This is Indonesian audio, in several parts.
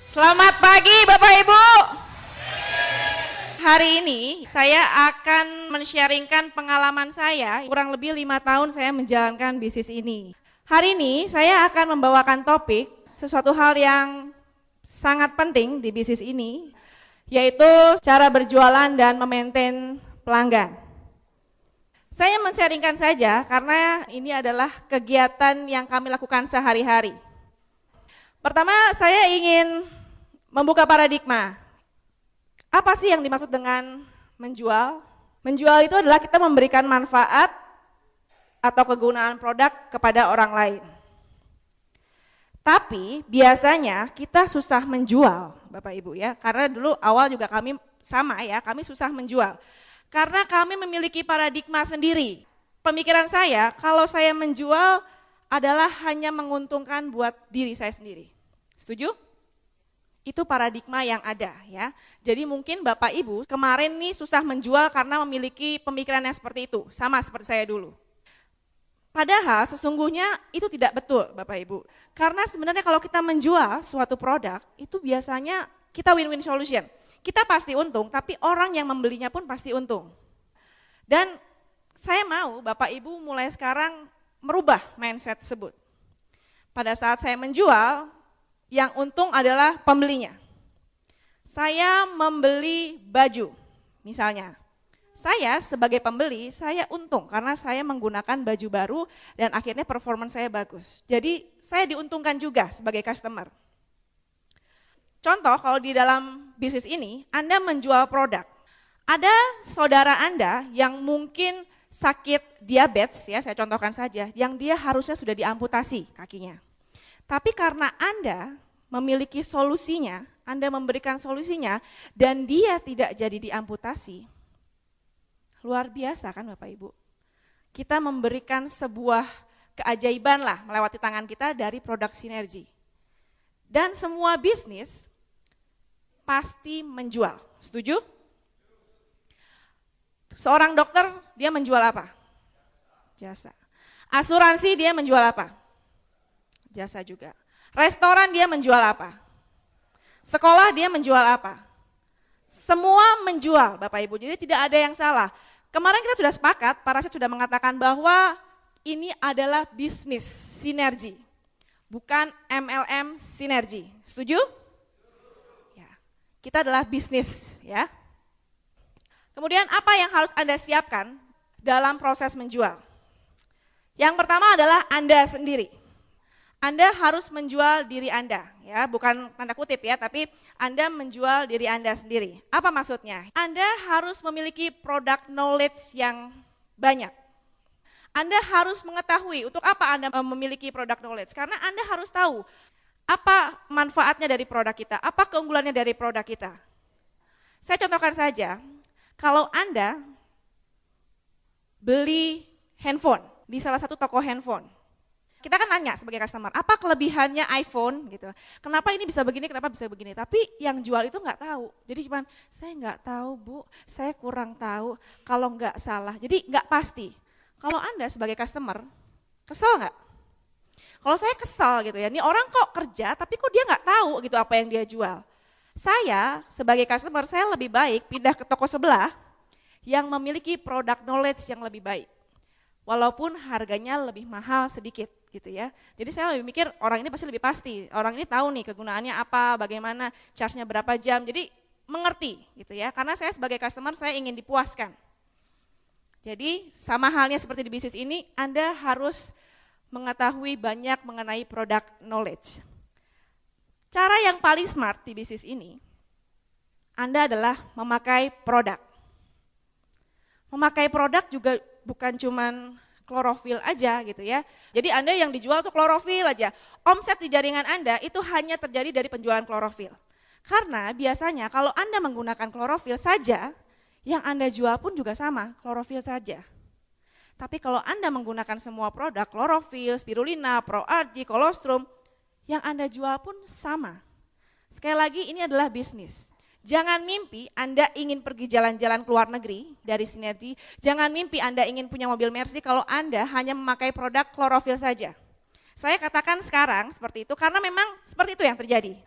Selamat pagi Bapak Ibu. Hari ini saya akan men-sharingkan pengalaman saya, kurang lebih 5 tahun saya menjalankan bisnis ini. Hari ini saya akan membawakan topik sesuatu hal yang sangat penting di bisnis ini, yaitu cara berjualan dan memaintain pelanggan. Saya men-sharingkan saja karena ini adalah kegiatan yang kami lakukan sehari-hari. Pertama, saya ingin membuka paradigma. Apa sih yang dimaksud dengan menjual? Menjual itu adalah kita memberikan manfaat atau kegunaan produk kepada orang lain. Tapi biasanya kita susah menjual, Bapak Ibu ya, karena dulu awal juga kami sama ya, kami susah menjual. Karena kami memiliki paradigma sendiri. Pemikiran saya, kalau saya menjual adalah hanya menguntungkan buat diri saya sendiri. Setuju? Itu paradigma yang ada ya. Jadi mungkin Bapak Ibu kemarin nih susah menjual karena memiliki pemikiran yang seperti itu, sama seperti saya dulu. Padahal sesungguhnya itu tidak betul Bapak Ibu. Karena sebenarnya kalau kita menjual suatu produk itu biasanya kita win-win solution. Kita pasti untung, tapi orang yang membelinya pun pasti untung. Dan saya mau Bapak Ibu mulai sekarang merubah mindset tersebut. Pada saat saya menjual, yang untung adalah pembelinya. Saya membeli baju, misalnya. Saya sebagai pembeli, saya untung karena saya menggunakan baju baru dan akhirnya performance saya bagus. Jadi saya diuntungkan juga sebagai customer. Contoh kalau di dalam bisnis ini, Anda menjual produk. Ada saudara Anda yang mungkin sakit diabetes, ya saya contohkan saja, yang dia harusnya sudah diamputasi kakinya. Tapi karena Anda memiliki solusinya, Anda memberikan solusinya, dan dia tidak jadi diamputasi, luar biasa kan Bapak Ibu? Kita memberikan sebuah keajaiban lah melewati tangan kita dari produk sinergi. Dan semua bisnis pasti menjual, setuju? Seorang dokter, dia menjual apa? Jasa. Asuransi dia menjual apa? Jasa juga. Restoran dia menjual apa? Sekolah dia menjual apa? Semua menjual Bapak Ibu, jadi tidak ada yang salah. Kemarin kita sudah sepakat, para rasyid sudah mengatakan bahwa ini adalah bisnis sinergi, bukan MLM sinergi. Setuju? Ya, kita adalah bisnis ya. Kemudian apa yang harus Anda siapkan dalam proses menjual? Yang pertama adalah Anda sendiri. Anda harus menjual diri Anda, ya, bukan tanda kutip ya, tapi Anda menjual diri Anda sendiri. Apa maksudnya? Anda harus memiliki product knowledge yang banyak. Anda harus mengetahui untuk apa Anda memiliki product knowledge, karena Anda harus tahu apa manfaatnya dari produk kita, apa keunggulannya dari produk kita. Saya contohkan saja, kalau Anda beli handphone di salah satu toko handphone, kita kan nanya sebagai customer, apa kelebihannya iPhone gitu. Kenapa ini bisa begini, kenapa bisa begini. Tapi yang jual itu nggak tahu. Jadi cuman, saya nggak tahu Bu, saya kurang tahu, kalau nggak salah. Jadi nggak pasti. Kalau Anda sebagai customer, kesel nggak? Kalau saya kesel gitu ya, ini orang kok kerja tapi kok dia nggak tahu gitu apa yang dia jual. Saya sebagai customer, saya lebih baik pindah ke toko sebelah yang memiliki product knowledge yang lebih baik. Walaupun harganya lebih mahal sedikit gitu ya. Jadi saya lebih mikir orang ini pasti lebih pasti, orang ini tahu nih kegunaannya apa, bagaimana, charge-nya berapa jam, jadi mengerti gitu ya. Karena saya sebagai customer saya ingin dipuaskan. Jadi sama halnya seperti di bisnis ini, Anda harus mengetahui banyak mengenai product knowledge. Cara yang paling smart di bisnis ini, Anda adalah memakai produk. Memakai produk juga bukan cuman klorofil aja gitu ya. Jadi Anda yang dijual tuh klorofil aja. Omset di jaringan Anda itu hanya terjadi dari penjualan klorofil. Karena biasanya kalau Anda menggunakan klorofil saja, yang Anda jual pun juga sama, klorofil saja. Tapi kalau Anda menggunakan semua produk, klorofil, spirulina, ProRG, kolostrum, yang Anda jual pun sama. Sekali lagi ini adalah bisnis. Jangan mimpi Anda ingin pergi jalan-jalan ke luar negeri dari sinergi. Jangan mimpi Anda ingin punya mobil Mercy kalau Anda hanya memakai produk klorofil saja. Saya katakan sekarang seperti itu karena memang seperti itu yang terjadi.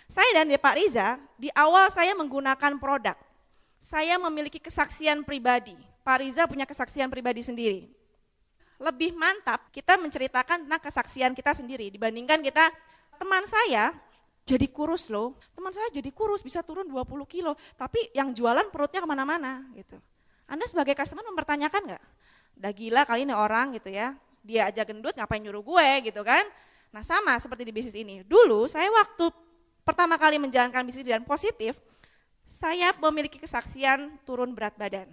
Saya dan Pak Riza, di awal saya menggunakan produk. Saya memiliki kesaksian pribadi. Pak Riza punya kesaksian pribadi sendiri. Lebih mantap kita menceritakan tentang kesaksian kita sendiri dibandingkan kita, teman saya jadi kurus loh, teman saya jadi kurus bisa turun 20 kilo, tapi yang jualan perutnya kemana-mana gitu. Anda sebagai customer mempertanyakan nggak? Udah gila kali ini orang gitu ya, dia aja gendut ngapain nyuruh gue gitu kan. Nah sama seperti di bisnis ini, dulu saya waktu pertama kali menjalankan bisnis dan positif, saya memiliki kesaksian turun berat badan.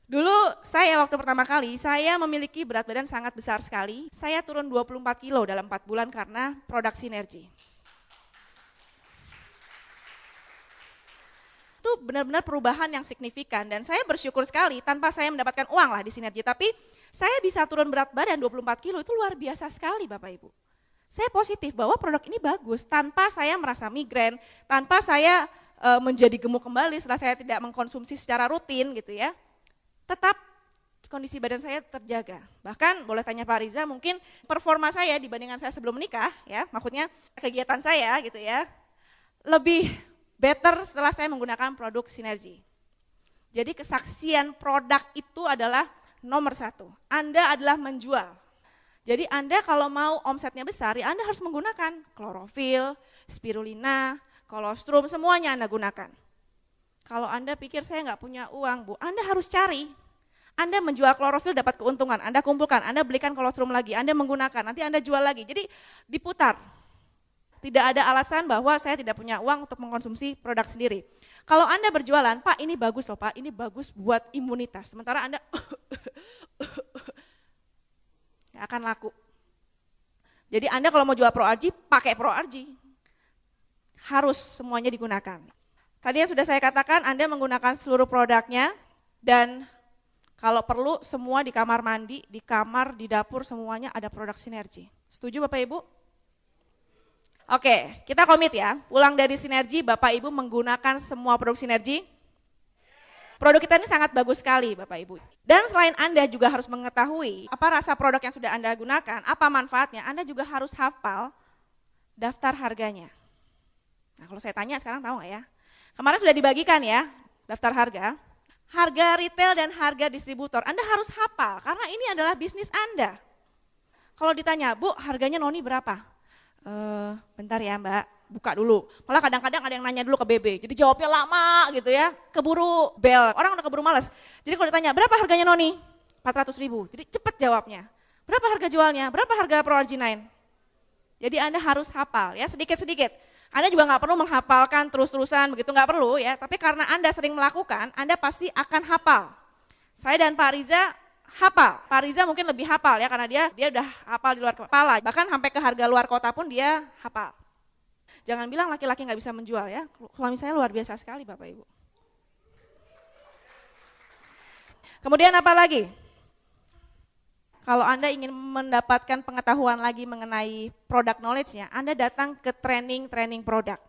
Dulu saya waktu pertama kali, saya memiliki berat badan sangat besar sekali, saya turun 24 kilo dalam 4 bulan karena produk sinergi. Itu benar-benar perubahan yang signifikan dan saya bersyukur sekali tanpa saya mendapatkan uang lah di sinergi, tapi saya bisa turun berat badan 24 kilo itu luar biasa sekali Bapak Ibu. Saya positif bahwa produk ini bagus tanpa saya merasa migrain, tanpa saya menjadi gemuk kembali setelah saya tidak mengkonsumsi secara rutin gitu ya. Tetap kondisi badan saya terjaga. Bahkan boleh tanya Pak Riza, mungkin performa saya dibandingkan saya sebelum menikah ya, maksudnya kegiatan saya gitu ya, lebih better setelah saya menggunakan produk sinergi. Jadi kesaksian produk itu adalah nomor 1. Anda adalah menjual. Jadi Anda kalau mau omsetnya besar, ya Anda harus menggunakan klorofil, spirulina, kolostrum, semuanya Anda gunakan. Kalau Anda pikir saya nggak punya uang Bu, Anda harus cari. Anda menjual klorofil dapat keuntungan, Anda kumpulkan, Anda belikan kolostrum lagi, Anda menggunakan, nanti Anda jual lagi. Jadi diputar. Tidak ada alasan bahwa saya tidak punya uang untuk mengkonsumsi produk sendiri. Kalau Anda berjualan, Pak ini bagus loh Pak, ini bagus buat imunitas. Sementara Anda nggak akan laku. Jadi Anda kalau mau jual ProRG, pakai ProRG. Harus semuanya digunakan. Tadi yang sudah saya katakan, Anda menggunakan seluruh produknya dan kalau perlu semua di kamar mandi, di kamar, di dapur semuanya ada produk sinergi. Setuju Bapak Ibu? Oke, kita komit ya, pulang dari sinergi Bapak Ibu menggunakan semua produk sinergi. Produk kita ini sangat bagus sekali Bapak Ibu. Dan selain Anda juga harus mengetahui apa rasa produk yang sudah Anda gunakan, apa manfaatnya, Anda juga harus hafal daftar harganya. Nah kalau saya tanya sekarang tahu nggak ya? Kemarin sudah dibagikan ya daftar harga. Harga retail dan harga distributor, Anda harus hafal karena ini adalah bisnis Anda. Kalau ditanya, Bu harganya Noni berapa? Bentar ya Mbak, buka dulu. Malah kadang-kadang ada yang nanya dulu ke BB, jadi jawabnya lama gitu ya, keburu bel, orang udah keburu males. Jadi kalau ditanya, berapa harganya Noni? 400.000, jadi cepet jawabnya. Berapa harga jualnya? Berapa harga ProRG9? Jadi Anda harus hafal ya, sedikit-sedikit. Anda juga nggak perlu menghafalkan terus-terusan, begitu nggak perlu ya, tapi karena Anda sering melakukan, Anda pasti akan hafal. Saya dan Pak Riza hafal. Pak Riza mungkin lebih hafal ya karena dia udah hafal di luar kepala. Bahkan sampai ke harga luar kota pun dia hafal. Jangan bilang laki-laki nggak bisa menjual ya. Suami saya luar biasa sekali Bapak Ibu. Kemudian apa lagi? Kalau Anda ingin mendapatkan pengetahuan lagi mengenai product knowledge-nya, Anda datang ke training produk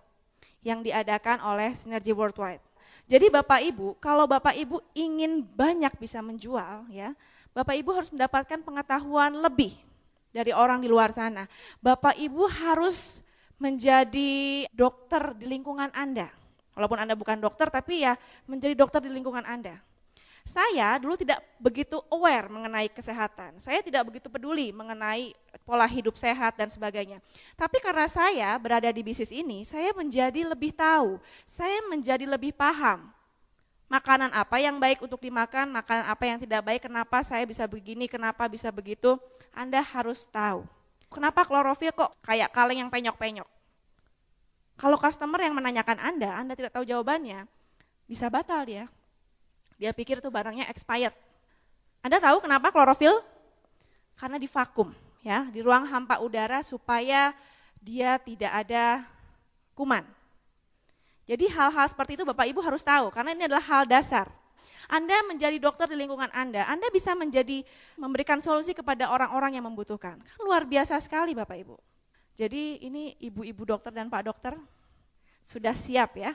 yang diadakan oleh Sinergi Worldwide. Jadi Bapak Ibu, kalau Bapak Ibu ingin banyak bisa menjual ya, Bapak Ibu harus mendapatkan pengetahuan lebih dari orang di luar sana. Bapak Ibu harus menjadi dokter di lingkungan Anda. Walaupun Anda bukan dokter tapi ya menjadi dokter di lingkungan Anda. Saya dulu tidak begitu aware mengenai kesehatan, saya tidak begitu peduli mengenai pola hidup sehat dan sebagainya. Tapi karena saya berada di bisnis ini, saya menjadi lebih tahu, saya menjadi lebih paham. Makanan apa yang baik untuk dimakan, makanan apa yang tidak baik, kenapa saya bisa begini, kenapa bisa begitu, Anda harus tahu. Kenapa klorofil kok kayak kaleng yang penyok-penyok? Kalau customer yang menanyakan Anda tidak tahu jawabannya, bisa batal dia. Dia pikir itu barangnya expired. Anda tahu kenapa klorofil? Karena di vakum, ya, di ruang hampa udara supaya dia tidak ada kuman. Jadi hal-hal seperti itu Bapak Ibu harus tahu karena ini adalah hal dasar. Anda menjadi dokter di lingkungan Anda bisa memberikan solusi kepada orang-orang yang membutuhkan. Kan luar biasa sekali Bapak Ibu. Jadi ini ibu-ibu dokter dan Pak dokter sudah siap ya.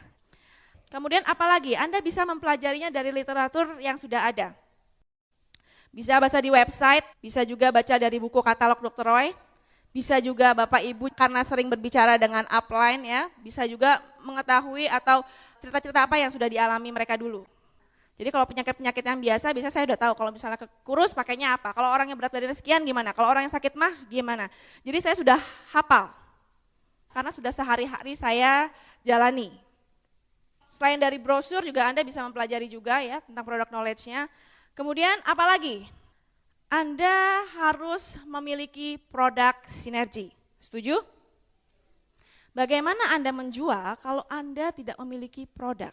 Kemudian apalagi Anda bisa mempelajarinya dari literatur yang sudah ada. Bisa baca di website, bisa juga baca dari buku katalog Dr. Roy, Bisa juga Bapak Ibu karena sering berbicara dengan upline ya, bisa juga mengetahui atau cerita-cerita apa yang sudah dialami mereka dulu. Jadi kalau penyakit-penyakit yang biasa saya udah tahu kalau misalnya kurus pakainya apa, kalau orang yang berat badannya sekian gimana, kalau orang yang sakit mah gimana. Jadi saya sudah hafal, karena sudah sehari-hari saya jalani. Selain dari brosur juga Anda bisa mempelajari juga ya tentang product knowledge-nya. Kemudian apalagi? Anda harus memiliki produk sinergi. Setuju? Bagaimana Anda menjual kalau Anda tidak memiliki produk?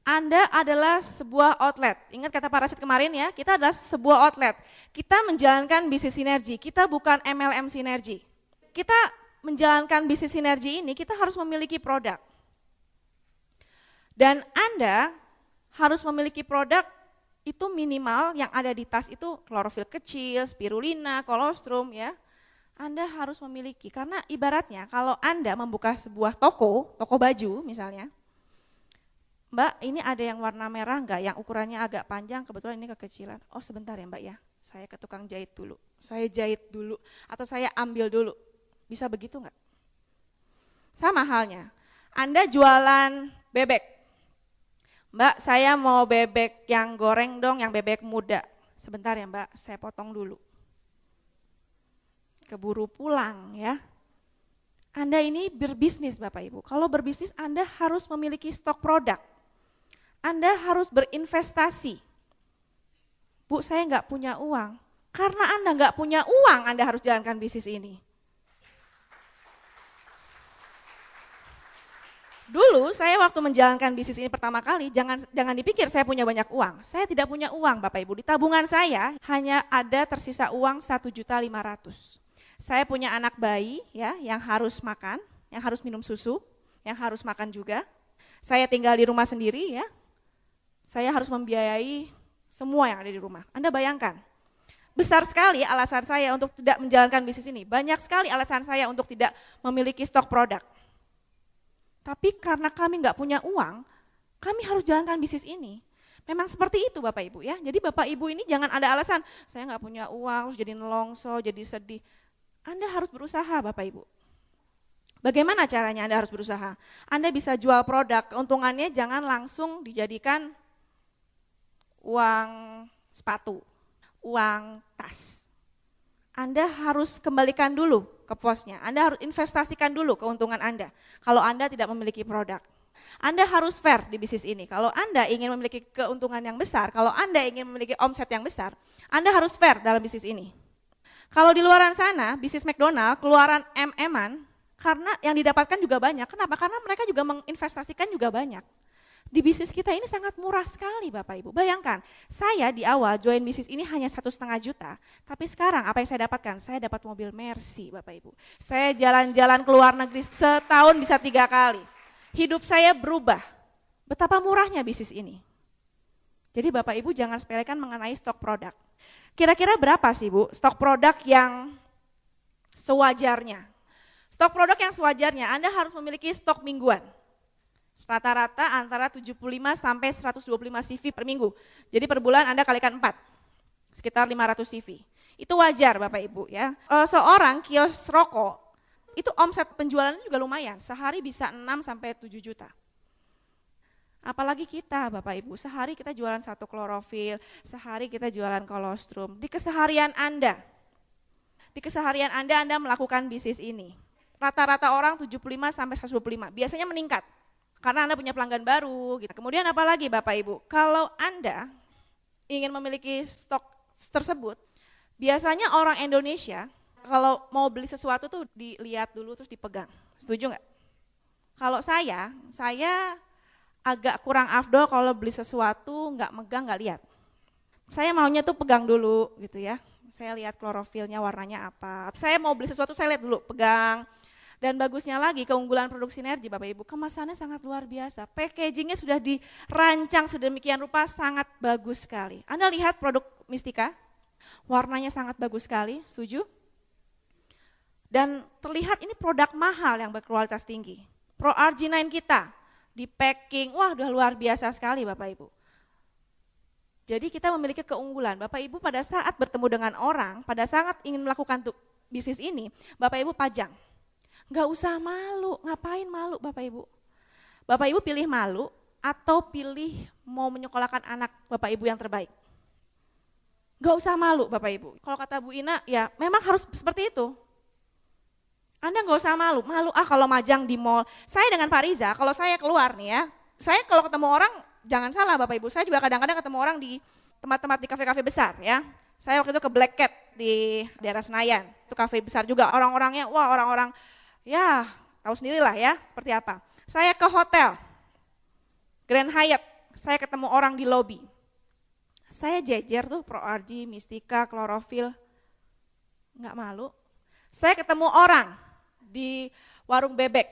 Anda adalah sebuah outlet. Ingat kata Pak Rasid kemarin ya, kita adalah sebuah outlet. Kita menjalankan bisnis sinergi, kita bukan MLM sinergi. Kita menjalankan bisnis sinergi ini, kita harus memiliki produk. Dan Anda harus memiliki produk itu minimal yang ada di tas itu klorofil kecil, spirulina, kolostrum ya. Anda harus memiliki, karena ibaratnya kalau Anda membuka sebuah toko baju misalnya, Mbak ini ada yang warna merah enggak, yang ukurannya agak panjang, kebetulan ini kekecilan. Oh sebentar ya Mbak ya, saya ke tukang jahit dulu, saya jahit dulu, atau saya ambil dulu. Bisa begitu enggak? Sama halnya, Anda jualan bebek. Mbak, saya mau bebek yang goreng dong, yang bebek muda. Sebentar ya Mbak, saya potong dulu. Keburu pulang ya. Anda ini berbisnis Bapak Ibu. Kalau berbisnis Anda harus memiliki stok produk. Anda harus berinvestasi. Bu, saya nggak punya uang. Karena Anda nggak punya uang, Anda harus jalankan bisnis ini. Dulu saya waktu menjalankan bisnis ini pertama kali, jangan dipikir saya punya banyak uang. Saya tidak punya uang Bapak Ibu, di tabungan saya hanya ada tersisa uang 1.500.000. Saya punya anak bayi ya yang harus makan, yang harus minum susu, yang harus makan juga. Saya tinggal di rumah sendiri ya, saya harus membiayai semua yang ada di rumah. Anda bayangkan, besar sekali alasan saya untuk tidak menjalankan bisnis ini, banyak sekali alasan saya untuk tidak memiliki stok produk. Tapi karena kami nggak punya uang, kami harus jalankan bisnis ini. Memang seperti itu Bapak Ibu ya. Jadi Bapak Ibu ini jangan ada alasan, saya nggak punya uang, terus jadi nelongso, jadi sedih. Anda harus berusaha Bapak Ibu. Bagaimana caranya Anda harus berusaha? Anda bisa jual produk, keuntungannya jangan langsung dijadikan uang sepatu, uang tas. Anda harus kembalikan dulu ke posnya, Anda harus investasikan dulu keuntungan Anda kalau Anda tidak memiliki produk. Anda harus fair di bisnis ini, kalau Anda ingin memiliki keuntungan yang besar, kalau Anda ingin memiliki omset yang besar, Anda harus fair dalam bisnis ini. Kalau di luaran sana, bisnis McDonald, keluaran MM-an, karena yang didapatkan juga banyak, kenapa? Karena mereka juga menginvestasikan juga banyak. Di bisnis kita ini sangat murah sekali Bapak Ibu. Bayangkan, saya di awal join bisnis ini hanya 1,5 juta, tapi sekarang apa yang saya dapatkan? Saya dapat mobil Mercy Bapak Ibu. Saya jalan-jalan ke luar negeri setahun bisa 3 kali. Hidup saya berubah. Betapa murahnya bisnis ini. Jadi Bapak Ibu jangan sepelekan mengenai stok produk. Kira-kira berapa sih Bu stok produk yang sewajarnya? Stok produk yang sewajarnya Anda harus memiliki stok mingguan. Rata-rata antara 75 sampai 125 CV per minggu. Jadi per bulan Anda kalikan 4, sekitar 500 CV. Itu wajar Bapak Ibu ya. Seorang kios rokok, itu omset penjualannya juga lumayan, sehari bisa 6 sampai 7 juta. Apalagi kita Bapak Ibu, sehari kita jualan 1 klorofil, sehari kita jualan kolostrum. Di keseharian Anda melakukan bisnis ini. Rata-rata orang 75 sampai 125, biasanya meningkat. Karena Anda punya pelanggan baru. Gitu. Kemudian apalagi Bapak Ibu, kalau Anda ingin memiliki stok tersebut, biasanya orang Indonesia kalau mau beli sesuatu tuh dilihat dulu terus dipegang. Setuju nggak? Kalau saya agak kurang afdol kalau beli sesuatu nggak megang, nggak lihat. Saya maunya tuh pegang dulu gitu ya. Saya lihat klorofilnya warnanya apa. Saya mau beli sesuatu saya lihat dulu, pegang. Dan bagusnya lagi keunggulan produk sinergi Bapak Ibu, kemasannya sangat luar biasa. Packagingnya sudah dirancang sedemikian rupa, sangat bagus sekali. Anda lihat produk Mistika, warnanya sangat bagus sekali, setuju? Dan terlihat ini produk mahal yang berkualitas tinggi. Pro Arginine kita, di packing, wah udah luar biasa sekali Bapak Ibu. Jadi kita memiliki keunggulan, Bapak Ibu pada saat bertemu dengan orang, pada saat ingin melakukan bisnis ini, Bapak Ibu pajang. Nggak usah malu, ngapain malu Bapak Ibu? Bapak Ibu pilih malu atau pilih mau menyekolahkan anak Bapak Ibu yang terbaik? Nggak usah malu Bapak Ibu. Kalau kata Bu Ina, ya memang harus seperti itu. Anda nggak usah malu, kalau majang di mall. Saya dengan Pak Riza, kalau saya keluar nih ya, saya kalau ketemu orang, jangan salah Bapak Ibu, saya juga kadang-kadang ketemu orang di tempat-tempat di kafe-kafe besar ya. Saya waktu itu ke Black Cat di daerah Senayan, itu kafe besar juga, orang-orangnya, wah orang-orang ya tahu sendirilah ya seperti apa. Saya ke hotel, Grand Hyatt, saya ketemu orang di lobi. Saya jejer tuh ProRG, Mistika, Klorofil, nggak malu. Saya ketemu orang di warung bebek,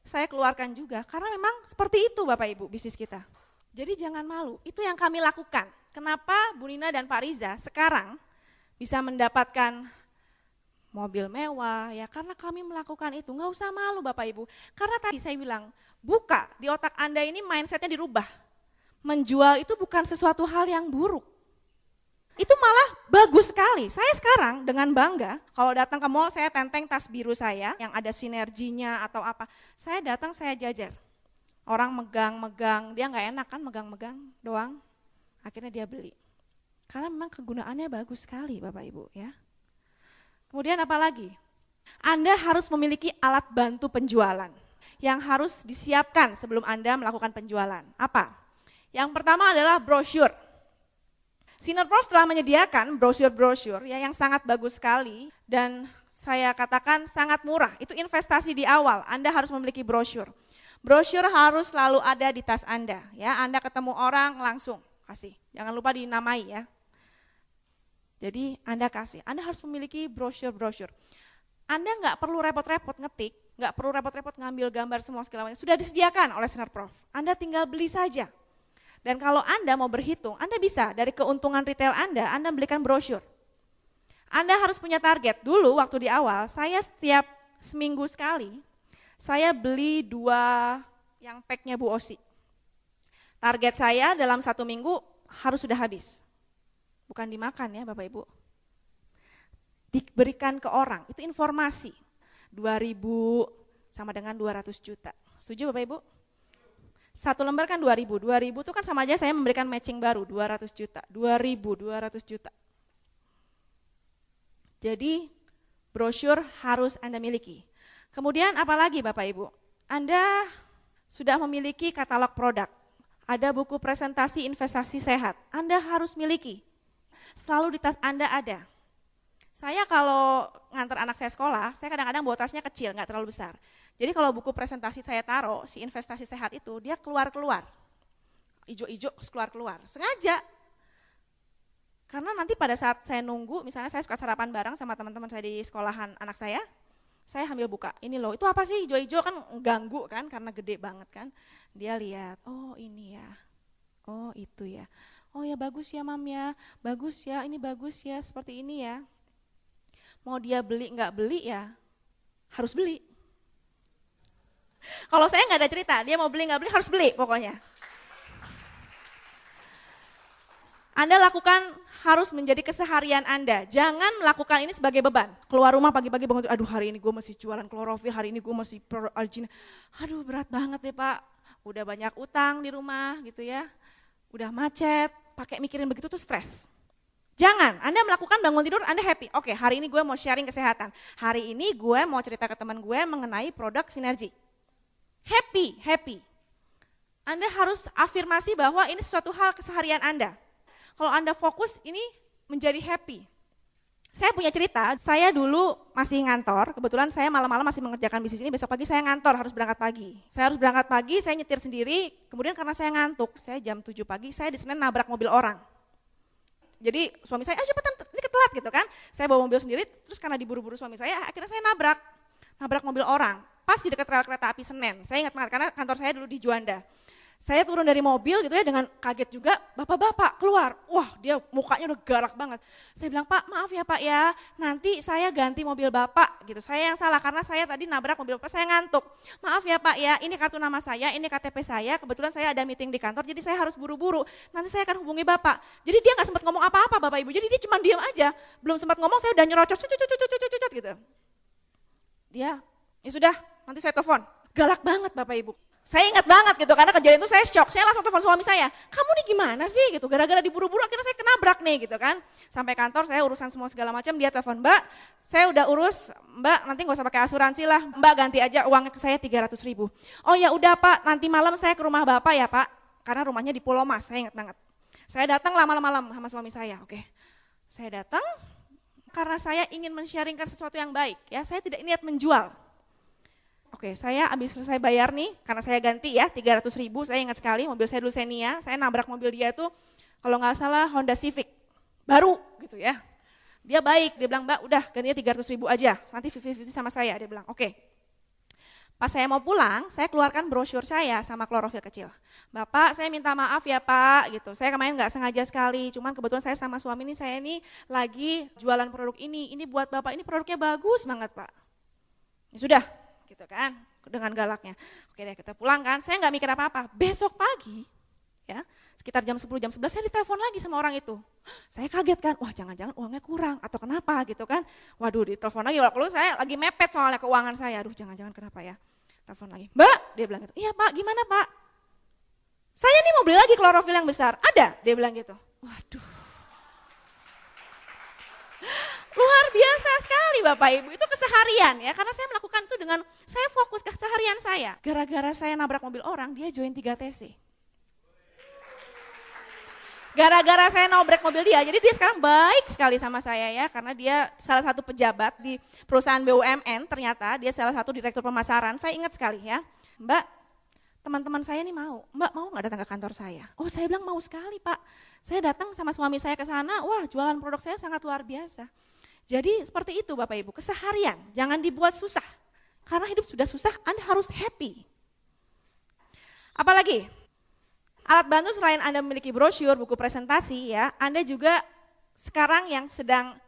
saya keluarkan juga karena memang seperti itu Bapak Ibu bisnis kita. Jadi jangan malu, itu yang kami lakukan. Kenapa Bu Nina dan Pak Riza sekarang bisa mendapatkan mobil mewah ya karena kami melakukan itu. Nggak usah malu Bapak Ibu, karena tadi saya bilang buka di otak Anda ini mindsetnya dirubah. Menjual itu bukan sesuatu hal yang buruk. Itu malah bagus sekali. Saya sekarang dengan bangga, kalau datang ke mall saya tenteng tas biru saya yang ada sinerginya atau apa. Saya datang saya jajar. Orang megang-megang, dia nggak enak kan megang-megang doang. Akhirnya dia beli. Karena memang kegunaannya bagus sekali Bapak Ibu ya. Kemudian apa lagi? Anda harus memiliki alat bantu penjualan yang harus disiapkan sebelum Anda melakukan penjualan. Apa? Yang pertama adalah brosur. Sinerprof telah menyediakan brosur-brosur ya yang sangat bagus sekali dan saya katakan sangat murah. Itu investasi di awal, Anda harus memiliki brosur. Brosur harus selalu ada di tas Anda ya. Anda ketemu orang langsung kasih. Jangan lupa dinamai ya. Jadi Anda kasih. Anda harus memiliki brosur-brosur. Anda nggak perlu repot-repot ngetik, nggak perlu repot-repot ngambil gambar semua segala macam. Sudah disediakan oleh Sinerprof. Anda tinggal beli saja. Dan kalau Anda mau berhitung, Anda bisa dari keuntungan retail Anda belikan brosur. Anda harus punya target. Dulu waktu di awal, saya setiap seminggu sekali, saya beli 2 yang packnya Bu Osi. Target saya dalam 1 minggu harus sudah habis. Bukan dimakan ya Bapak Ibu. Diberikan ke orang, itu informasi. 2.000 sama dengan 200 juta. Setuju Bapak Ibu? 1 lembar kan 2.000 itu kan sama aja saya memberikan matching baru 200 juta, 200 juta. Jadi brosur harus Anda miliki. Kemudian apalagi Bapak Ibu? Anda sudah memiliki katalog produk, ada buku presentasi investasi sehat, Anda harus miliki. Selalu di tas Anda ada. Saya kalau ngantar anak saya sekolah, saya kadang-kadang bawa tasnya kecil, nggak terlalu besar. Jadi kalau buku presentasi saya taruh, si investasi sehat itu, dia keluar-keluar. Ijo-ijo keluar-keluar, sengaja. Karena nanti pada saat saya nunggu, misalnya saya suka sarapan bareng sama teman-teman saya di sekolahan anak saya sambil buka, ini loh, itu apa sih ijo-ijo kan ganggu kan, karena gede banget kan. Dia lihat, oh ini ya, oh itu ya. Oh ya bagus ya mam ya, bagus ya, ini bagus ya, seperti ini ya. Mau dia beli nggak beli ya, harus beli. Kalau saya nggak ada cerita, dia mau beli nggak beli harus beli pokoknya. Anda lakukan harus menjadi keseharian Anda. Jangan melakukan ini sebagai beban. Keluar rumah pagi-pagi bangun, aduh hari ini gue masih jualan klorofil, hari ini gue masih ProRG. Aduh berat banget deh Pak, udah banyak utang di rumah gitu ya. Udah macet, pakai mikirin begitu tuh stres. Jangan, Anda melakukan bangun tidur, Anda happy. Oke, hari ini gue mau sharing kesehatan. Hari ini gue mau cerita ke teman gue mengenai produk sinergi. Happy. Anda harus afirmasi bahwa ini sesuatu hal keseharian Anda. Kalau Anda fokus, ini menjadi happy. Saya punya cerita, saya dulu masih ngantor, kebetulan saya malam-malam masih mengerjakan bisnis ini, besok pagi saya ngantor, harus berangkat pagi. Saya harus berangkat pagi, saya nyetir sendiri, kemudian karena saya ngantuk, saya jam 7 pagi, saya di Senen nabrak mobil orang. Jadi suami saya, cepetan, ini ketelat gitu kan. Saya bawa mobil sendiri, terus karena diburu-buru suami saya, akhirnya saya nabrak mobil orang. Pas di dekat rel kereta api Senen, saya ingat banget karena kantor saya dulu di Juanda. Saya turun dari mobil gitu ya dengan kaget juga, bapak-bapak keluar. Wah, dia mukanya udah galak banget. Saya bilang, Pak maaf ya Pak ya, nanti saya ganti mobil Bapak gitu. Saya yang salah karena saya tadi nabrak mobil Bapak, saya ngantuk. Maaf ya Pak ya, ini kartu nama saya, ini KTP saya, kebetulan saya ada meeting di kantor, jadi saya harus buru-buru. Nanti saya akan hubungi Bapak. Jadi dia gak sempat ngomong apa-apa Bapak Ibu, jadi dia cuma diam aja. Belum sempat ngomong, saya udah nyerocos, gitu. Dia, ya sudah, nanti saya telepon. Galak banget Bapak Ibu. Saya ingat banget gitu, karena kejadian itu saya shock, saya langsung telepon suami saya, kamu nih gimana sih gitu, gara-gara diburu-buru akhirnya saya kenabrak nih gitu kan. Sampai kantor saya urusan semua segala macam, dia telepon, Mbak saya udah urus, Mbak nanti gak usah pakai asuransi lah, Mbak ganti aja uangnya ke saya 300.000. Oh ya udah Pak, nanti malam saya ke rumah Bapak ya Pak, karena rumahnya di Pulau Mas, saya ingat banget. Saya datang lah malam-malam sama suami saya, oke. Saya datang karena saya ingin men-sharingkan sesuatu yang baik, ya saya tidak niat menjual. Oke, saya habis selesai bayar nih, karena saya ganti ya 300.000, saya ingat sekali mobil saya dulu Xenia, saya nabrak mobil dia itu kalau nggak salah Honda Civic, baru gitu ya. Dia baik, dia bilang Mbak udah gantinya 300.000 aja, nanti 50-50 sama saya, dia bilang oke. Pas saya mau pulang, saya keluarkan brosur saya sama klorofil kecil. Bapak saya minta maaf ya Pak, gitu. Saya kemarin nggak sengaja sekali, cuman kebetulan saya sama suami ini, saya ini lagi jualan produk ini buat Bapak, ini produknya bagus banget Pak. Ya sudah. Gitu kan, dengan galaknya. Oke deh kita pulang kan, saya nggak mikir apa-apa. Besok pagi, ya sekitar jam 10, jam 11 saya ditelepon lagi sama orang itu. Saya kaget kan, wah jangan-jangan uangnya kurang atau kenapa gitu kan. Waduh ditelepon lagi, waktu saya lagi mepet soalnya keuangan saya. Aduh jangan-jangan kenapa ya, telepon lagi. Mbak, dia bilang gitu, iya Pak gimana Pak? Saya nih mau beli lagi klorofil yang besar, ada? Dia bilang gitu. Waduh. Luar biasa sekali Bapak Ibu, itu keseharian ya, karena saya melakukan itu dengan, saya fokus ke keseharian saya. Gara-gara saya nabrak mobil orang, dia join 3TC. Gara-gara saya nabrak mobil dia, jadi dia sekarang baik sekali sama saya ya, karena dia salah satu pejabat di perusahaan BUMN, ternyata dia salah satu direktur pemasaran, saya ingat sekali ya. Mbak, teman-teman saya nih mau, Mbak mau gak datang ke kantor saya? Oh saya bilang mau sekali Pak, saya datang sama suami saya ke sana, wah jualan produk saya sangat luar biasa. Jadi seperti itu Bapak Ibu, keseharian, jangan dibuat susah. Karena hidup sudah susah, Anda harus happy. Apalagi, alat bantu selain Anda memiliki brosur, buku presentasi ya, Anda juga sekarang yang sedang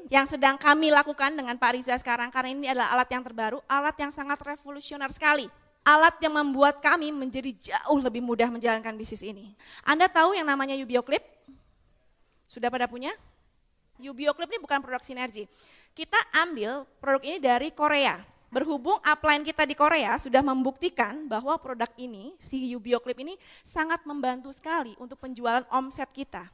yang sedang kami lakukan dengan Pak Riza sekarang, karena ini adalah alat yang terbaru, alat yang sangat revolusioner sekali. Alat yang membuat kami menjadi jauh lebih mudah menjalankan bisnis ini. Anda tahu yang namanya Yubio Clip? Sudah pada punya? Yubio Clip ini bukan produk sinergi. Kita ambil produk ini dari Korea. Berhubung upline kita di Korea sudah membuktikan bahwa produk ini, si Yubio Clip ini sangat membantu sekali untuk penjualan omset kita.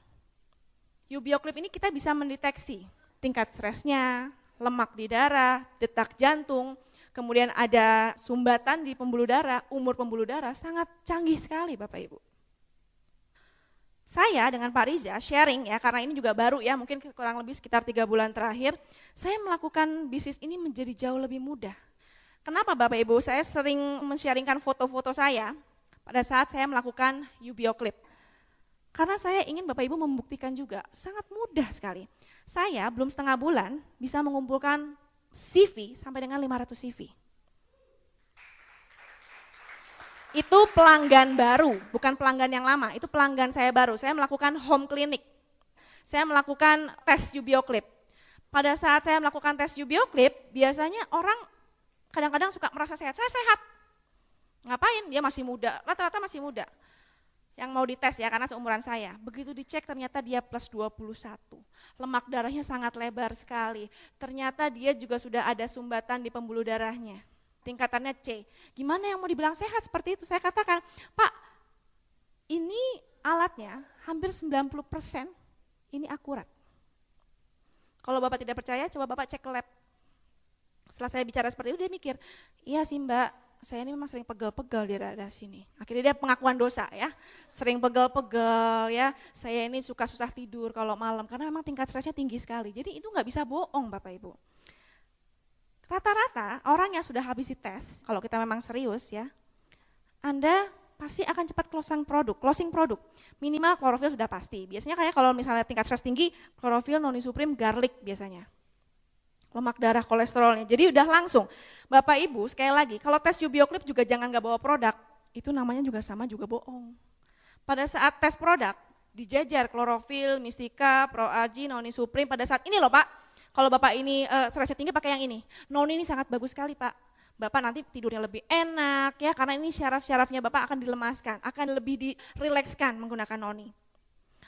Yubio Clip ini kita bisa mendeteksi tingkat stresnya, lemak di darah, detak jantung, kemudian ada sumbatan di pembuluh darah, umur pembuluh darah, sangat canggih sekali Bapak Ibu. Saya dengan Pak Riza sharing ya, karena ini juga baru ya, mungkin kurang lebih sekitar 3 bulan terakhir, saya melakukan bisnis ini menjadi jauh lebih mudah. Kenapa Bapak Ibu? Saya sering men-sharingkan foto-foto saya pada saat saya melakukan Yubio Clip. Karena saya ingin Bapak Ibu membuktikan juga, sangat mudah sekali. Saya belum setengah bulan bisa mengumpulkan CV sampai dengan 500 CV. Itu pelanggan baru, bukan pelanggan yang lama, itu pelanggan saya baru. Saya melakukan home clinic, saya melakukan tes Yubio Clip. Pada saat saya melakukan tes Yubio Clip, biasanya orang kadang-kadang suka merasa sehat, saya sehat. Ngapain? Dia masih muda, rata-rata masih muda. Yang mau dites ya, karena seumuran saya. Begitu dicek ternyata dia plus 21, lemak darahnya sangat lebar sekali. Ternyata dia juga sudah ada sumbatan di pembuluh darahnya. Tingkatannya C. Gimana yang mau dibilang sehat seperti itu? Saya katakan, Pak, ini alatnya hampir 90% ini akurat. Kalau Bapak tidak percaya, coba Bapak cek ke lab. Setelah saya bicara seperti itu, dia mikir, iya sih Mbak, saya ini memang sering pegel-pegel di daerah sini. Akhirnya dia pengakuan dosa ya, sering pegel-pegel ya, saya ini suka susah tidur kalau malam, karena memang tingkat stresnya tinggi sekali. Jadi itu nggak bisa bohong Bapak Ibu. Rata-rata orang yang sudah habis tes, kalau kita memang serius ya, Anda pasti akan cepat closing produk. Minimal klorofil sudah pasti. Biasanya kayak kalau misalnya tingkat stres tinggi, klorofil, noni supreme, garlic biasanya. Lemak darah, kolesterolnya. Jadi udah langsung. Bapak Ibu sekali lagi, kalau tes Yubio Clip juga jangan nggak bawa produk. itu namanya juga sama, juga bohong. Pada saat tes produk, dijajar klorofil, mistika, ProArgi, Noni Supreme, pada saat ini loh Pak, kalau Bapak ini stres tinggi pakai yang ini. Noni ini sangat bagus sekali Pak. Bapak nanti tidurnya lebih enak ya, karena ini syaraf-syarafnya Bapak akan dilemaskan, akan lebih dirilekskan menggunakan Noni.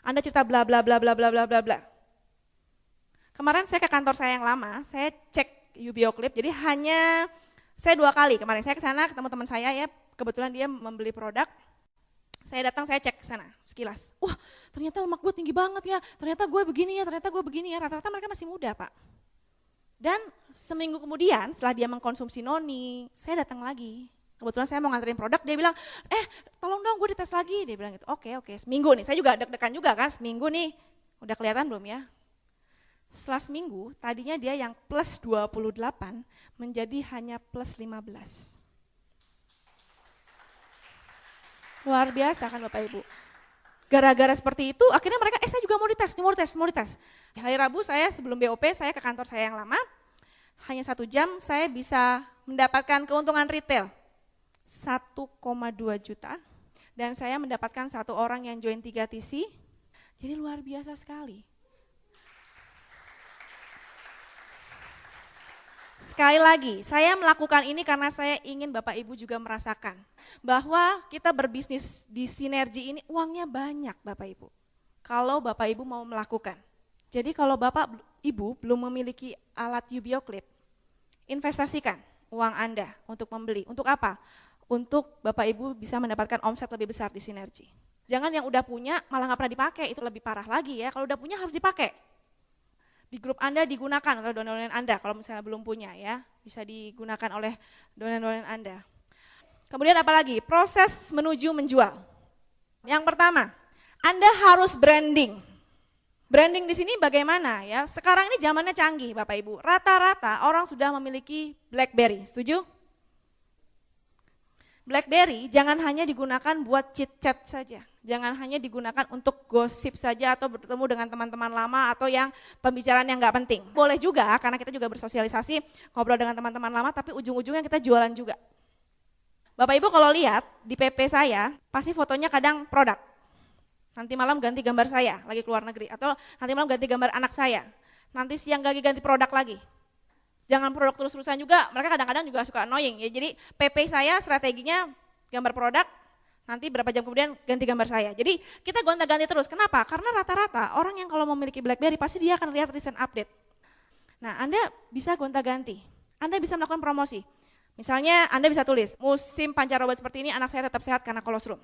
Anda cerita bla bla bla bla bla bla bla bla. Kemarin saya ke kantor saya yang lama, saya cek Ubioclip, jadi hanya saya 2 kali kemarin saya ke sana ketemu teman saya ya, kebetulan dia membeli produk. Saya datang, saya cek ke sana sekilas. Wah, ternyata lemak gue tinggi banget ya, ternyata gue begini ya, ternyata gue begini ya. Rata-rata mereka masih muda Pak. Dan seminggu kemudian setelah dia mengkonsumsi Noni, saya datang lagi. Kebetulan saya mau nganterin produk, dia bilang, tolong dong gue dites lagi. Dia bilang gitu, oke, seminggu nih, saya juga deg-degan juga kan, seminggu nih, udah kelihatan belum ya? Setelah seminggu, tadinya dia yang plus 28 menjadi hanya plus 15. Luar biasa kan Bapak Ibu. Gara-gara seperti itu, akhirnya mereka, saya juga mau dites. Hari Rabu saya sebelum BOP, saya ke kantor saya yang lama, hanya 1 jam saya bisa mendapatkan keuntungan retail 1,2 juta, dan saya mendapatkan 1 orang yang join 3 TC, jadi luar biasa sekali. Sekali lagi, saya melakukan ini karena saya ingin Bapak Ibu juga merasakan bahwa kita berbisnis di Sinergi ini uangnya banyak Bapak Ibu. Kalau Bapak Ibu mau melakukan. Jadi kalau Bapak Ibu belum memiliki alat Ubioclip, investasikan uang Anda untuk membeli. Untuk apa? Untuk Bapak Ibu bisa mendapatkan omset lebih besar di Sinergi. Jangan yang udah punya malah nggak pernah dipakai, itu lebih parah lagi ya. Kalau udah punya harus dipakai. Di grup Anda digunakan oleh donatur Anda, kalau misalnya belum punya ya, bisa digunakan oleh donatur Anda. Kemudian apa lagi? Proses menuju menjual. Yang pertama, Anda harus branding. Branding di sini bagaimana ya? Sekarang ini zamannya canggih Bapak Ibu, rata-rata orang sudah memiliki BlackBerry, setuju? BlackBerry jangan hanya digunakan buat chit-chat saja. Jangan hanya digunakan untuk gosip saja atau bertemu dengan teman-teman lama atau yang pembicaraan yang nggak penting. Boleh juga karena kita juga bersosialisasi, ngobrol dengan teman-teman lama tapi ujung-ujungnya kita jualan juga. Bapak Ibu kalau lihat di PP saya pasti fotonya kadang produk. Nanti malam ganti gambar saya lagi keluar negeri atau nanti malam ganti gambar anak saya. Nanti siang lagi ganti produk lagi. Jangan produk terus-terusan juga, mereka kadang-kadang juga suka annoying ya. Jadi PP saya strateginya gambar produk, nanti berapa jam kemudian ganti gambar saya. Jadi kita gonta-ganti terus. Kenapa? Karena rata-rata orang yang kalau memiliki BlackBerry pasti dia akan lihat recent update. Nah, Anda bisa gonta-ganti. Anda bisa melakukan promosi. Misalnya Anda bisa tulis, musim pancaroba seperti ini anak saya tetap sehat karena kolostrum.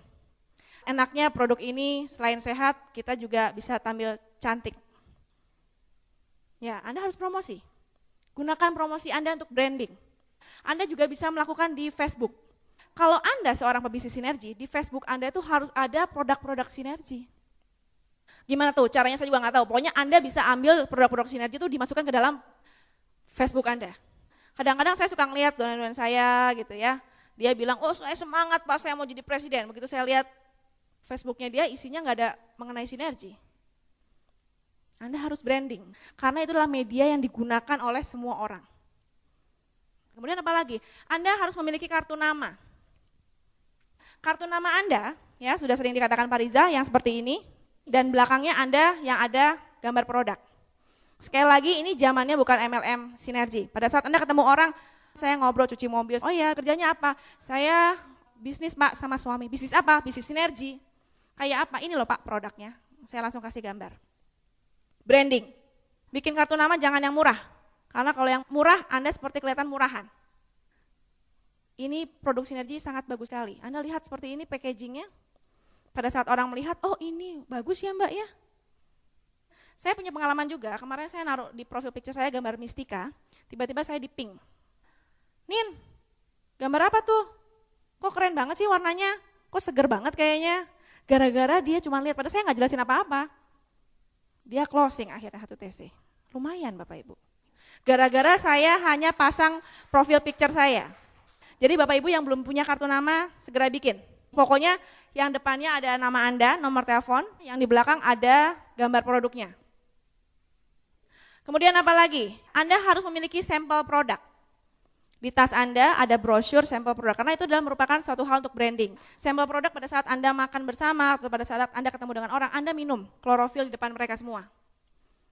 Enaknya produk ini selain sehat, kita juga bisa tampil cantik. Ya, Anda harus promosi. Gunakan promosi Anda untuk branding. Anda juga bisa melakukan di Facebook. Kalau Anda seorang pebisnis Sinergi, di Facebook Anda itu harus ada produk-produk Sinergi. Gimana tuh caranya saya juga nggak tahu. Pokoknya Anda bisa ambil produk-produk Sinergi itu dimasukkan ke dalam Facebook Anda. Kadang-kadang saya suka ngeliat donatur saya gitu ya. Dia bilang, oh saya semangat Pak, saya mau jadi presiden. Begitu saya lihat Facebooknya dia isinya nggak ada mengenai Sinergi. Anda harus branding, karena itu adalah media yang digunakan oleh semua orang. Kemudian apa lagi? Anda harus memiliki kartu nama. Kartu nama Anda, ya sudah sering dikatakan Pak Riza, yang seperti ini, dan belakangnya Anda yang ada gambar produk. Sekali lagi ini zamannya bukan MLM Sinergi. Pada saat Anda ketemu orang, saya ngobrol cuci mobil, oh ya kerjanya apa? Saya bisnis Pak sama suami, bisnis apa? Bisnis Sinergi. Kayak apa? Ini loh Pak produknya, saya langsung kasih gambar. Branding, bikin kartu nama jangan yang murah, karena kalau yang murah Anda seperti kelihatan murahan. Ini produk Sinergi sangat bagus sekali, Anda lihat seperti ini packagingnya, pada saat orang melihat, oh ini bagus ya Mbak ya. Saya punya pengalaman juga, kemarin saya naruh di profil picture saya gambar mistika, tiba-tiba saya di ping. Nin, gambar apa tuh? Kok keren banget sih warnanya, kok seger banget kayaknya. Gara-gara dia cuma lihat, padahal saya nggak jelasin apa-apa. Dia closing akhirnya 1 TC. Lumayan Bapak Ibu. Gara-gara saya hanya pasang profil picture saya. Jadi Bapak Ibu yang belum punya kartu nama segera bikin. Pokoknya yang depannya ada nama Anda, nomor telepon, yang di belakang ada gambar produknya. Kemudian apa lagi? Anda harus memiliki sampel produk. Di tas Anda ada brosur sampel produk, karena itu adalah merupakan suatu hal untuk branding. Sampel produk pada saat Anda makan bersama, atau pada saat Anda ketemu dengan orang, Anda minum klorofil di depan mereka semua.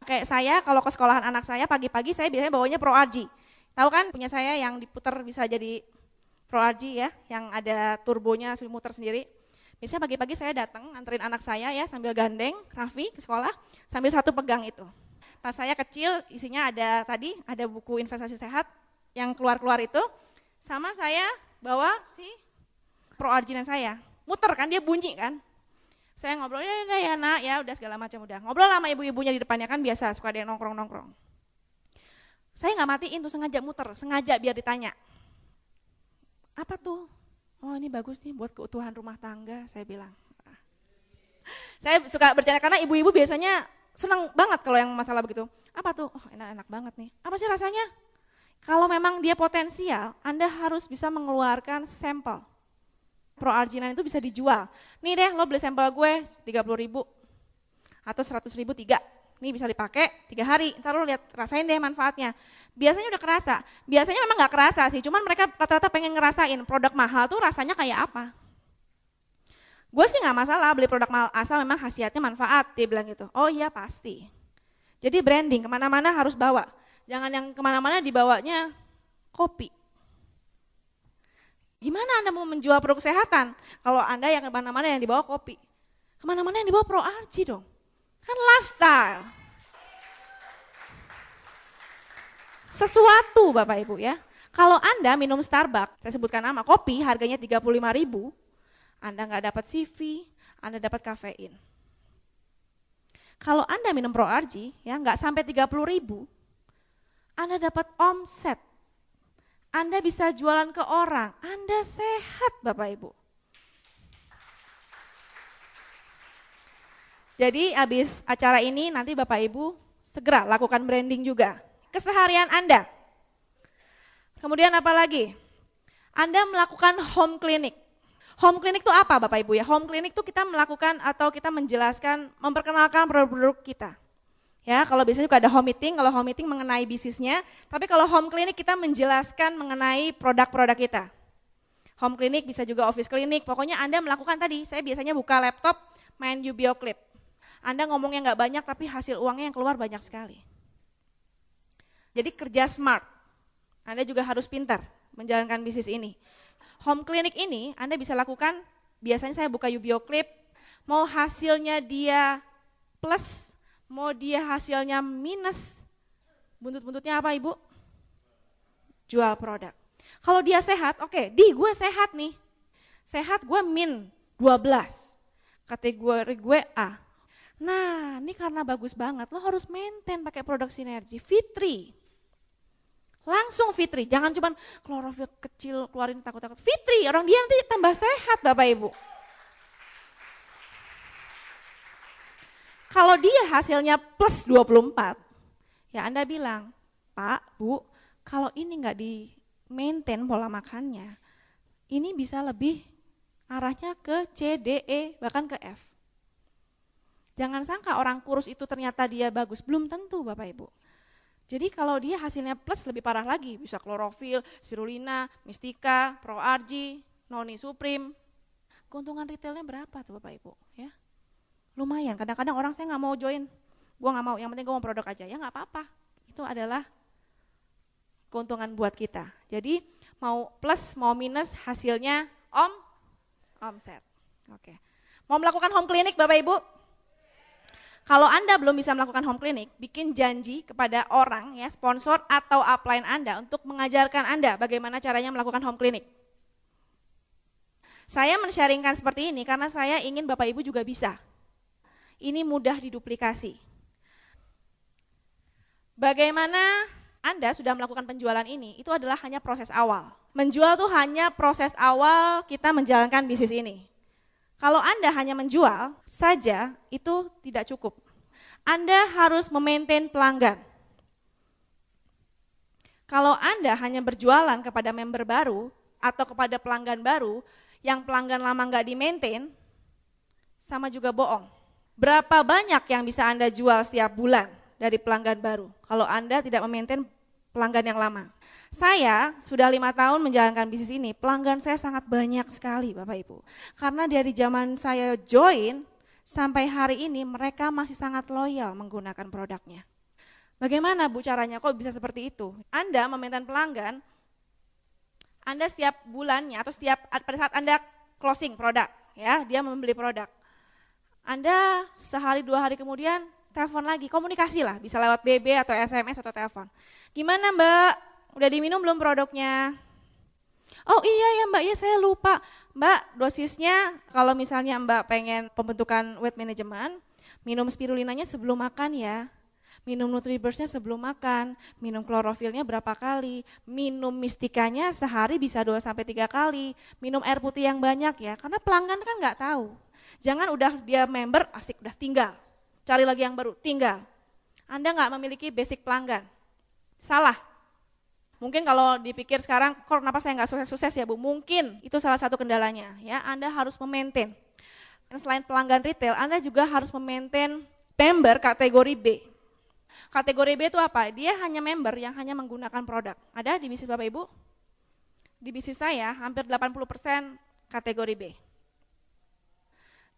Kayak saya, kalau ke sekolahan anak saya, pagi-pagi saya biasanya bawanya ProRG. Tahu kan, punya saya yang diputer bisa jadi ProRG ya, yang ada turbonya, muter sendiri. Biasanya pagi-pagi saya datang, anterin anak saya ya, sambil gandeng Raffi ke sekolah, sambil satu pegang itu. Tas saya kecil, isinya ada buku investasi sehat, yang keluar-keluar itu, sama saya bawa si ProRG saya. Muter kan, dia bunyi kan. Saya ngobrol, ya nak, ya udah segala macam udah. Ngobrol sama ibu-ibunya di depannya kan biasa, suka ada yang nongkrong-nongkrong. Saya nggak matiin tuh, sengaja muter, sengaja biar ditanya. Apa tuh? Oh ini bagus nih buat keutuhan rumah tangga, saya bilang. Saya suka bercanda karena ibu-ibu biasanya senang banget kalau yang masalah begitu. Apa tuh? Oh enak-enak banget nih. Apa sih rasanya? Kalau memang dia potensial, Anda harus bisa mengeluarkan sampel. ProRG itu bisa dijual. Nih deh, lo beli sampel gue 30.000 atau 100.000 3. Nih bisa dipakai 3 hari, ntar lo lihat, rasain deh manfaatnya. Biasanya udah kerasa, biasanya memang gak kerasa sih, cuman mereka rata-rata pengen ngerasain produk mahal tuh rasanya kayak apa. Gue sih gak masalah beli produk mahal asal memang khasiatnya manfaat, dia bilang gitu. Oh iya pasti. Jadi branding, kemana-mana harus bawa. Jangan yang kemana-mana dibawanya kopi. Gimana Anda mau menjual produk kesehatan kalau Anda yang kemana-mana yang dibawa kopi? Kemana-mana yang dibawa ProRG dong. Kan lifestyle. Sesuatu Bapak Ibu ya. Kalau Anda minum Starbucks, saya sebutkan nama, kopi harganya 35.000, Anda nggak dapat CV, Anda dapat kafein. Kalau Anda minum ProRG ya nggak sampai 30.000, Anda dapat omset, Anda bisa jualan ke orang, Anda sehat Bapak Ibu. Jadi habis acara ini nanti Bapak Ibu segera lakukan branding juga. Keseharian Anda. Kemudian apa lagi? Anda melakukan home clinic. Home clinic itu apa Bapak Ibu ya? Home clinic itu kita melakukan atau kita menjelaskan, memperkenalkan produk-produk kita. Ya, kalau biasanya juga ada home meeting, kalau home meeting mengenai bisnisnya, tapi kalau home clinic kita menjelaskan mengenai produk-produk kita. Home clinic bisa juga office clinic, pokoknya Anda melakukan tadi, saya biasanya buka laptop, main Ubio Clip. Anda ngomongnya nggak banyak tapi hasil uangnya yang keluar banyak sekali. Jadi kerja smart, Anda juga harus pintar menjalankan bisnis ini. Home clinic ini Anda bisa lakukan, biasanya saya buka Ubio Clip, mau hasilnya dia plus, mau dia hasilnya minus, buntut-buntutnya apa Ibu? Jual produk. Kalau dia sehat, oke, gue sehat nih. Sehat gue min 12, kategori gue A. Nah ini karena bagus banget, lo harus maintain pakai produk sinergi, Fitri. Langsung Fitri, jangan cuma klorofil kecil keluarin takut-takut. Fitri, orang dia nanti tambah sehat Bapak Ibu. Kalau dia hasilnya plus 24, ya Anda bilang, Pak, Bu, kalau ini nggak di maintain pola makannya, ini bisa lebih arahnya ke C, D, E, bahkan ke F. Jangan sangka orang kurus itu ternyata dia bagus, belum tentu Bapak Ibu. Jadi kalau dia hasilnya plus lebih parah lagi, bisa klorofil, spirulina, mistika, ProRG, noni supreme. Keuntungan retailnya berapa tuh Bapak Ibu? Ya. Lumayan, kadang-kadang orang saya nggak mau join, gue nggak mau, yang penting gue mau produk aja, ya nggak apa-apa. Itu adalah keuntungan buat kita. Jadi mau plus, mau minus, hasilnya omset. Oke. Mau melakukan home clinic Bapak Ibu? Kalau Anda belum bisa melakukan home clinic, bikin janji kepada orang, ya sponsor atau upline Anda untuk mengajarkan Anda bagaimana caranya melakukan home clinic. Saya men-sharingkan seperti ini karena saya ingin Bapak Ibu juga bisa. Ini mudah diduplikasi. Bagaimana Anda sudah melakukan penjualan ini, itu adalah hanya proses awal. Menjual itu hanya proses awal kita menjalankan bisnis ini. Kalau Anda hanya menjual saja, itu tidak cukup. Anda harus memaintain pelanggan. Kalau Anda hanya berjualan kepada member baru atau kepada pelanggan baru, yang pelanggan lama nggak di-maintain, sama juga bohong. Berapa banyak yang bisa Anda jual setiap bulan dari pelanggan baru kalau Anda tidak memaintain pelanggan yang lama. Saya sudah 5 tahun menjalankan bisnis ini, pelanggan saya sangat banyak sekali Bapak Ibu. Karena dari zaman saya join sampai hari ini mereka masih sangat loyal menggunakan produknya. Bagaimana Bu caranya kok bisa seperti itu? Anda memaintain pelanggan, Anda setiap bulannya atau pada saat Anda closing produk, ya dia membeli produk. Anda sehari 2 hari kemudian telepon lagi, komunikasi lah, bisa lewat BB atau SMS atau telepon. Gimana Mbak, udah diminum belum produknya? Oh iya ya Mbak, ya saya lupa. Mbak, dosisnya kalau misalnya Mbak pengen pembentukan weight management, minum spirulinanya sebelum makan ya. Minum Nutriburstnya sebelum makan, minum klorofilnya berapa kali, minum mistikanya sehari bisa 2-3 kali, minum air putih yang banyak ya, karena pelanggan kan nggak tahu. Jangan udah dia member, asik udah tinggal, cari lagi yang baru, tinggal. Anda nggak memiliki basic pelanggan, salah. Mungkin kalau dipikir sekarang, kok kenapa saya nggak sukses-sukses ya Bu? Mungkin itu salah satu kendalanya ya, Anda harus memaintain. Dan selain pelanggan retail, Anda juga harus memaintain member kategori B. Kategori B itu apa? Dia hanya member yang hanya menggunakan produk. Ada di bisnis Bapak Ibu? Di bisnis saya hampir 80% kategori B.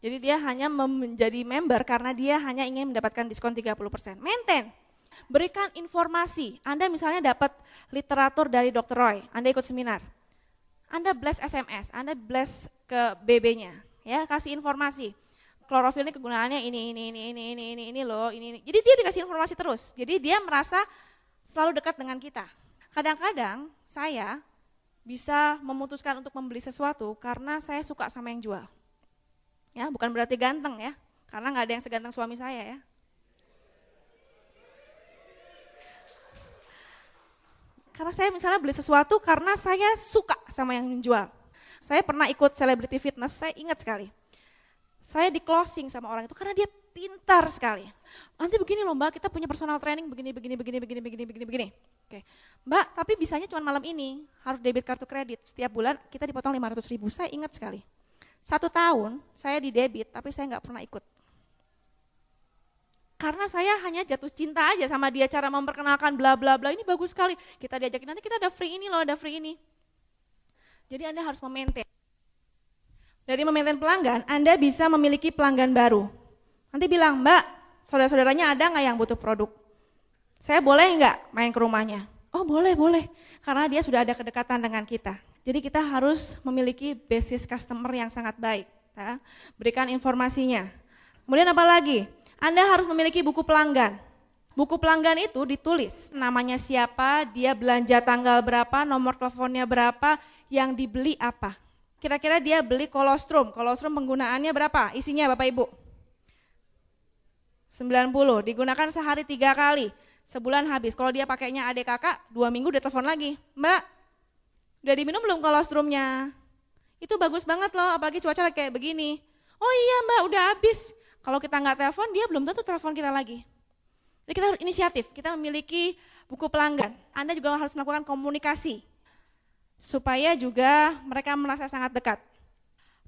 Jadi dia hanya menjadi member karena dia hanya ingin mendapatkan diskon 30%. Maintain, berikan informasi. Anda misalnya dapat literatur dari Dr. Roy, Anda ikut seminar. Anda blast SMS, Anda blast ke BB-nya, ya kasih informasi. Klorofil ini kegunaannya ini loh, ini. Jadi dia dikasih informasi terus. Jadi dia merasa selalu dekat dengan kita. Kadang-kadang saya bisa memutuskan untuk membeli sesuatu karena saya suka sama yang jual. Ya, bukan berarti ganteng ya, karena nggak ada yang seganteng suami saya ya. Karena saya misalnya beli sesuatu karena saya suka sama yang menjual. Saya pernah ikut celebrity fitness, saya ingat sekali. Saya di closing sama orang itu karena dia pintar sekali. Nanti begini loh Mbak, kita punya personal training begini. Oke, Mbak, tapi bisanya cuma malam ini, harus debit kartu kredit. Setiap bulan kita dipotong 500.000, saya ingat sekali. 1 tahun saya di debit, tapi saya nggak pernah ikut. Karena saya hanya jatuh cinta aja sama dia, cara memperkenalkan bla bla bla, ini bagus sekali. Kita diajakin, nanti kita ada free ini loh, ada free ini. Jadi Anda harus memaintain. Dari memaintain pelanggan, Anda bisa memiliki pelanggan baru. Nanti bilang, Mbak, saudara-saudaranya ada nggak yang butuh produk? Saya boleh nggak main ke rumahnya? Oh boleh. Karena dia sudah ada kedekatan dengan kita. Jadi kita harus memiliki basis customer yang sangat baik. Ya. Berikan informasinya. Kemudian apa lagi? Anda harus memiliki buku pelanggan. Buku pelanggan itu ditulis, namanya siapa, dia belanja tanggal berapa, nomor teleponnya berapa, yang dibeli apa. Kira-kira dia beli kolostrum penggunaannya berapa? Isinya Bapak Ibu? 90, digunakan sehari 3 kali, sebulan habis. Kalau dia pakainya adik kakak, 2 minggu dia telepon lagi. Mbak, udah diminum belum kolostrumnya? Itu bagus banget loh, apalagi cuaca kayak begini. Oh iya Mbak, udah habis. Kalau kita nggak telepon, dia belum tentu telepon kita lagi. Jadi kita harus inisiatif, kita memiliki buku pelanggan. Anda juga harus melakukan komunikasi. Supaya juga mereka merasa sangat dekat.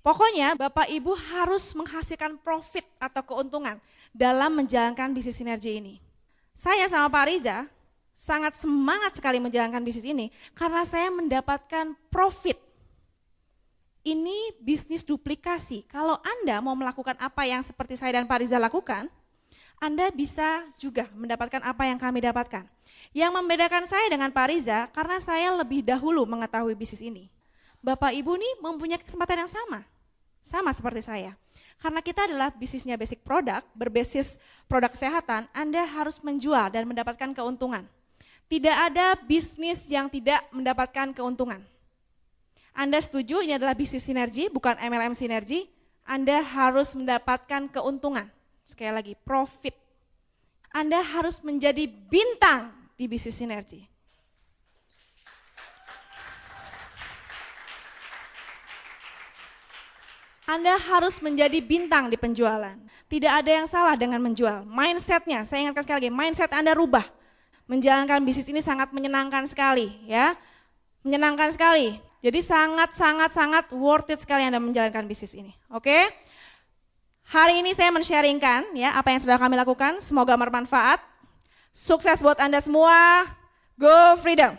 Pokoknya Bapak Ibu harus menghasilkan profit atau keuntungan dalam menjalankan bisnis sinergi ini. Saya sama Pak Riza sangat semangat sekali menjalankan bisnis ini karena saya mendapatkan profit. Ini bisnis duplikasi. Kalau Anda mau melakukan apa yang seperti saya dan Pak Riza lakukan, Anda bisa juga mendapatkan apa yang kami dapatkan. Yang membedakan saya dengan Pak Riza karena saya lebih dahulu mengetahui bisnis ini. Bapak Ibu nih mempunyai kesempatan yang sama seperti saya. Karena kita adalah bisnisnya basic product, berbasis produk kesehatan, Anda harus menjual dan mendapatkan keuntungan. Tidak ada bisnis yang tidak mendapatkan keuntungan. Anda setuju ini adalah bisnis sinergi, bukan MLM sinergi, Anda harus mendapatkan keuntungan. Sekali lagi, profit. Anda harus menjadi bintang di bisnis sinergi. Anda harus menjadi bintang di penjualan. Tidak ada yang salah dengan menjual. Mindsetnya, saya ingatkan sekali lagi, mindset Anda rubah. Menjalankan bisnis ini sangat menyenangkan sekali, ya, menyenangkan sekali. Jadi sangat worth it sekali Anda menjalankan bisnis ini. Oke? Hari ini saya men-sharingkan ya apa yang sudah kami lakukan. Semoga bermanfaat. Sukses buat Anda semua. Go Freedom.